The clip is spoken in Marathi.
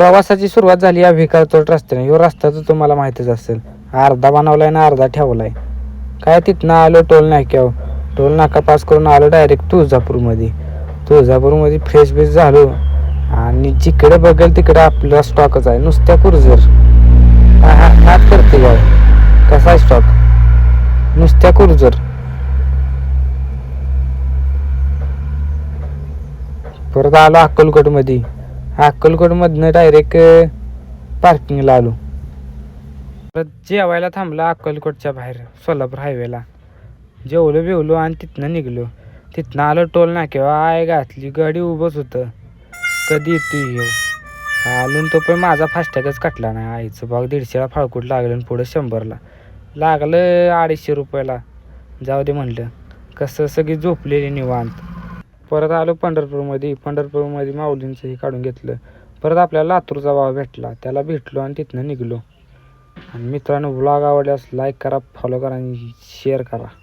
प्रवासाची सुरुवात झाली या भिकारचोट रस्त्याने. ह्यो रस्ता तर तुम्हाला माहीतच असेल, अर्धा बनवलाय ना अर्धा ठेवलाय. काय तिथनं आलो टोल नाक्यावर, टोल नाका पास करून आलो डायरेक्ट तुळजापूरमध्ये फ्रेश बेश झालो आणि जिकडे बघेल तिकडे आपला स्टॉकच आहे, नुसत्या क्रुझर. हात करते काय, कसा आहे स्टॉक, नुसत्या क्रुझर. परत आलो अक्कलकोटमधनं डायरेक्ट पार्किंगला आलो. परत जेवायला थांबला अक्कलकोटच्या बाहेर सोलापूर हायवेला. जेवलो बिवलो आणि तिथनं निघलो. तिथनं आलो टोल नाक्यावर, आय घातली गाडी उभंच होतं. कधी येतो येऊ आलून तो पण माझा फास्टॅगच कटला नाही. आईचं भाग 150ला फाळकूट लागलं आणि पुढं 100ला लागलं, 250 रुपयाला. जाऊ दे म्हणलं, कसं सगळी झोपलेली निवांत. परत आलो पंढरपूरमध्ये माऊलींचं हे काढून घेतलं. परत आपल्याला लातूरचा भाव भेटला, त्याला भेटलो आणि तिथनं निघलो. आणि मित्रांनो, व्लॉग आवडल्यास लाईक करा, फॉलो करा आणि शेअर करा.